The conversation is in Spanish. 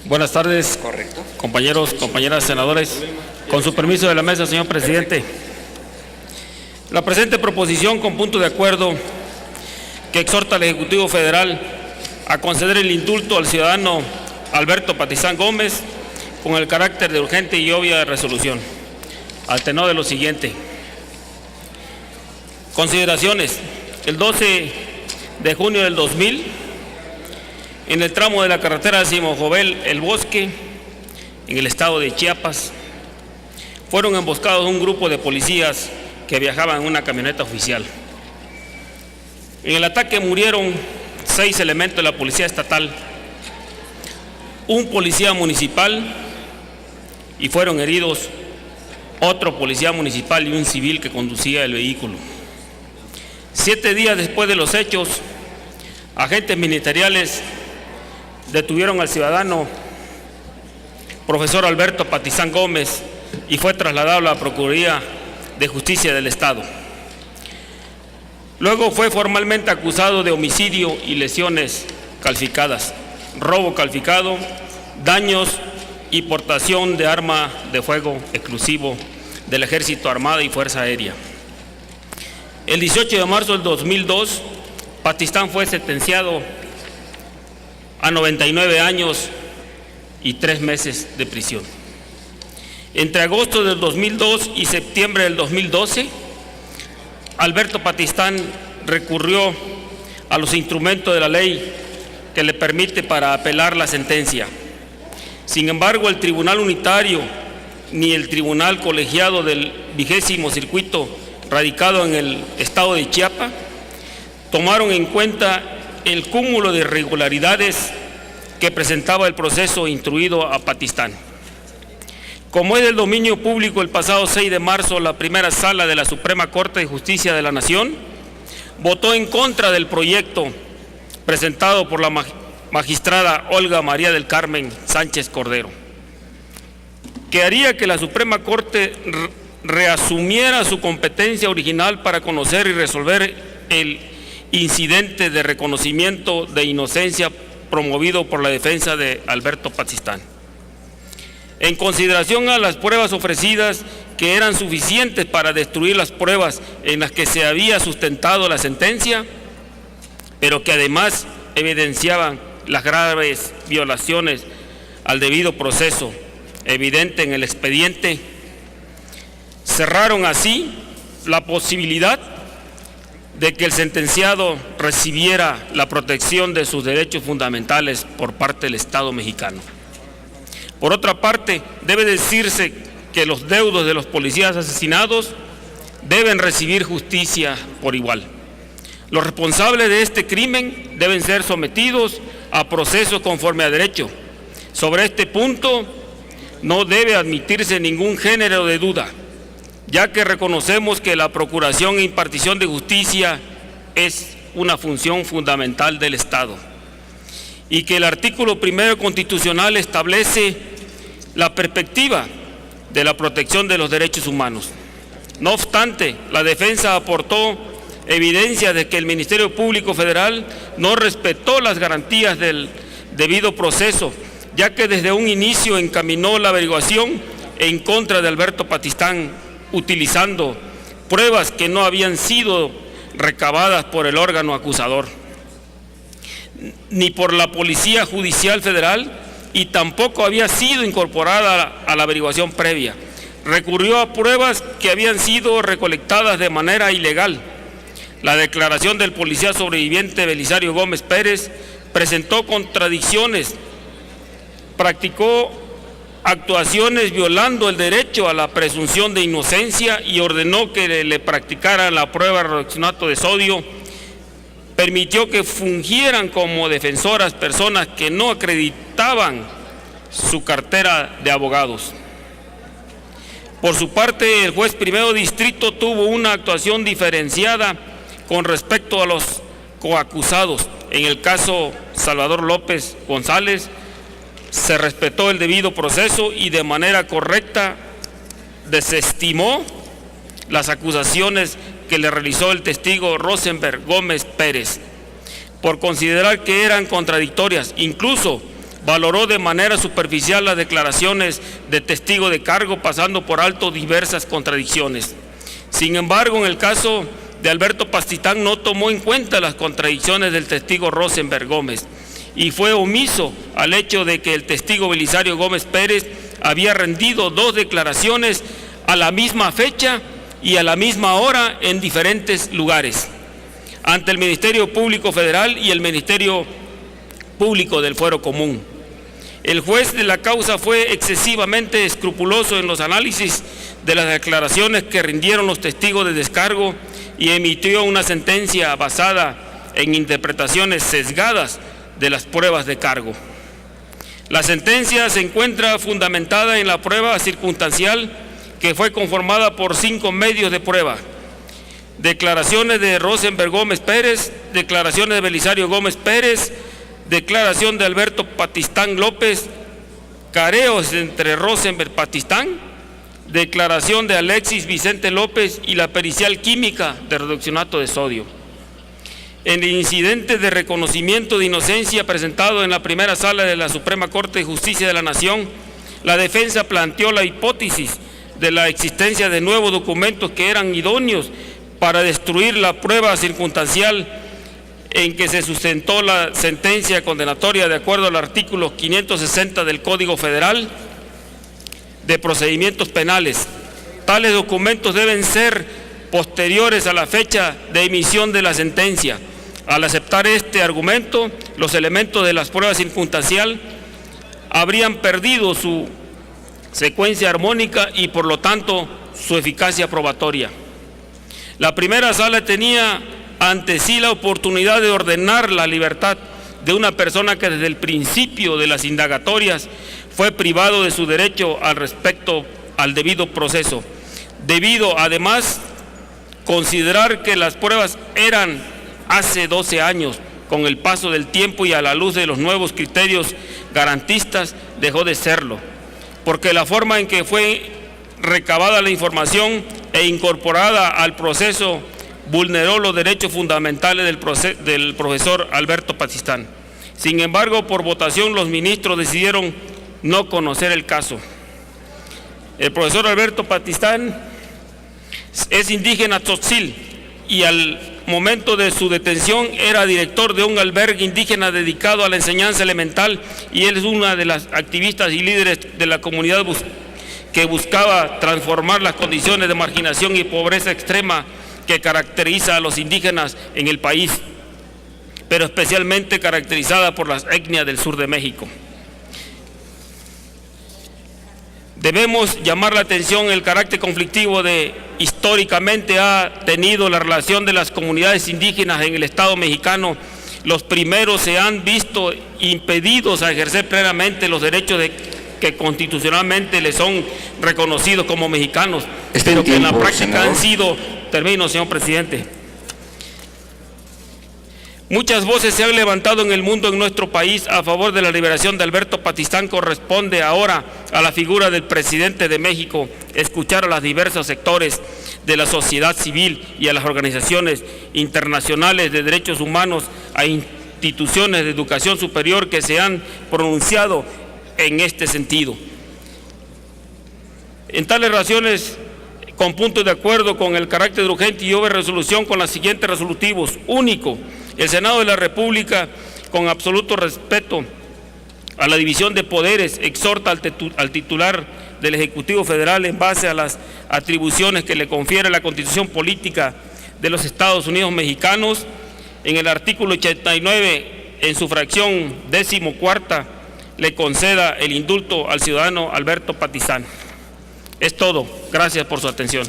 Buenas tardes, compañeros, compañeras senadores. Con su permiso de la mesa, señor presidente. La presente proposición, con punto de acuerdo, que exhorta al Ejecutivo Federal a conceder el indulto al ciudadano Alberto Patistán Gómez con el carácter de urgente y obvia resolución, al tenor de lo siguiente. Consideraciones. El 12 de junio del 2000, en el tramo de la carretera Simojovel-El Bosque, en el estado de Chiapas, fueron emboscados un grupo de policías que viajaban en una camioneta oficial. En el ataque murieron 6 elementos de la policía estatal, un policía municipal, y fueron heridos otro policía municipal y un civil que conducía el vehículo. 7 días después de los hechos, agentes ministeriales detuvieron al ciudadano profesor Alberto Patistán Gómez y fue trasladado a la Procuraduría de Justicia del Estado. Luego fue formalmente acusado de homicidio y lesiones calificadas, robo calificado, daños y portación de arma de fuego exclusivo del Ejército, Armada y Fuerza Aérea. El 18 de marzo del 2002, Patistán fue sentenciado a 99 años y 3 meses de prisión. Entre agosto del 2002 y septiembre del 2012, Alberto Patistán recurrió a los instrumentos de la ley que le permite para apelar la sentencia. Sin embargo, el Tribunal Unitario ni el Tribunal Colegiado del 20º Circuito radicado en el estado de Chiapas tomaron en cuenta el cúmulo de irregularidades que presentaba el proceso instruido a Patistán. Como es del dominio público, el pasado 6 de marzo, la primera sala de la Suprema Corte de Justicia de la Nación votó en contra del proyecto presentado por la magistrada Olga María del Carmen Sánchez Cordero, que haría que la Suprema Corte reasumiera su competencia original para conocer y resolver el incidente de reconocimiento de inocencia promovido por la defensa de Alberto Patistán. En consideración a las pruebas ofrecidas, que eran suficientes para destruir las pruebas en las que se había sustentado la sentencia, pero que además evidenciaban las graves violaciones al debido proceso evidente en el expediente, cerraron así la posibilidad de que el sentenciado recibiera la protección de sus derechos fundamentales por parte del Estado mexicano. Por otra parte, debe decirse que los deudos de los policías asesinados deben recibir justicia por igual. Los responsables de este crimen deben ser sometidos a procesos conforme a derecho. Sobre este punto no debe admitirse ningún género de duda, ya que reconocemos que la procuración e impartición de justicia es una función fundamental del Estado y que el artículo 1 constitucional establece la perspectiva de la protección de los derechos humanos. No obstante, la defensa aportó evidencia de que el Ministerio Público Federal no respetó las garantías del debido proceso, ya que desde un inicio encaminó la averiguación en contra de Alberto Patistán, utilizando pruebas que no habían sido recabadas por el órgano acusador, ni por la Policía Judicial Federal, y tampoco había sido incorporada a la averiguación previa. Recurrió a pruebas que habían sido recolectadas de manera ilegal. La declaración del policía sobreviviente Belisario Gómez Pérez presentó contradicciones, practicó actuaciones violando el derecho a la presunción de inocencia y ordenó que le practicaran la prueba de reaccionato de sodio. Permitió que fungieran como defensoras personas que no acreditaban su cartera de abogados. Por su parte, el juez primero distrito tuvo una actuación diferenciada con respecto a los coacusados. En el caso Salvador López González, se respetó el debido proceso y de manera correcta desestimó las acusaciones que le realizó el testigo Rosenberg Gómez Pérez. por considerar que eran contradictorias. Incluso valoró de manera superficial las declaraciones de testigo de cargo, pasando por alto diversas contradicciones. Sin embargo, en el caso de Alberto Pastistán no tomó en cuenta las contradicciones del testigo Rosenberg Gómez y fue omiso al hecho de que el testigo Belisario Gómez Pérez había rendido 2 declaraciones a la misma fecha y a la misma hora en diferentes lugares, ante el Ministerio Público Federal y el Ministerio Público del Fuero Común. El juez de la causa fue excesivamente escrupuloso en los análisis de las declaraciones que rindieron los testigos de descargo y emitió una sentencia basada en interpretaciones sesgadas de las pruebas de cargo. La sentencia se encuentra fundamentada en la prueba circunstancial que fue conformada por 5 medios de prueba: declaraciones de Rosenberg Gómez Pérez, declaraciones de Belisario Gómez Pérez, declaración de Alberto Pastistán López, careos entre Rosenberg y Pastistán, declaración de Alexis Vicente López y la pericial química de reduccionato de sodio. En el incidente de reconocimiento de inocencia presentado en la primera sala de la Suprema Corte de Justicia de la Nación, la defensa planteó la hipótesis de la existencia de nuevos documentos que eran idóneos para destruir la prueba circunstancial en que se sustentó la sentencia condenatoria de acuerdo al artículo 560 del Código Federal de Procedimientos Penales. Tales documentos deben ser posteriores a la fecha de emisión de la sentencia. Al aceptar este argumento, los elementos de las pruebas circunstancial habrían perdido su secuencia armónica y por lo tanto su eficacia probatoria. La primera sala tenía ante sí la oportunidad de ordenar la libertad de una persona que desde el principio de las indagatorias fue privado de su derecho al respecto al debido proceso, debido además considerar que las pruebas eran hace 12 años. Con el paso del tiempo y a la luz de los nuevos criterios garantistas dejó de serlo, porque la forma en que fue recabada la información e incorporada al proceso vulneró los derechos fundamentales del profesor Alberto Pastistán. Sin embargo, por votación los ministros decidieron no conocer el caso. El profesor Alberto Pastistán es indígena tzotzil y al momento de su detención era director de un albergue indígena dedicado a la enseñanza elemental, y él es una de las activistas y líderes de la comunidad que buscaba transformar las condiciones de marginación y pobreza extrema que caracteriza a los indígenas en el país, pero especialmente caracterizada por las etnias del sur de México. Debemos llamar la atención el carácter conflictivo de históricamente ha tenido la relación de las comunidades indígenas en el Estado mexicano. Los primeros se han visto impedidos a ejercer plenamente los derechos que constitucionalmente les son reconocidos como mexicanos, pero que en la práctica han sido... Termino, señor presidente. Muchas voces se han levantado en el mundo, en nuestro país, a favor de la liberación de Alberto Pastistán. Corresponde ahora a la figura del presidente de México escuchar a los diversos sectores de la sociedad civil y a las organizaciones internacionales de derechos humanos, a instituciones de educación superior que se han pronunciado en este sentido. En tales relaciones, con puntos de acuerdo con el carácter urgente y obra resolución con los siguientes resolutivos. Único, el Senado de la República, con absoluto respeto a la división de poderes, exhorta al titular del Ejecutivo Federal, en base a las atribuciones que le confiere la Constitución Política de los Estados Unidos Mexicanos, en el artículo 89, en su fracción 14ª, le conceda el indulto al ciudadano Alberto Pastistán. Es todo. Gracias por su atención.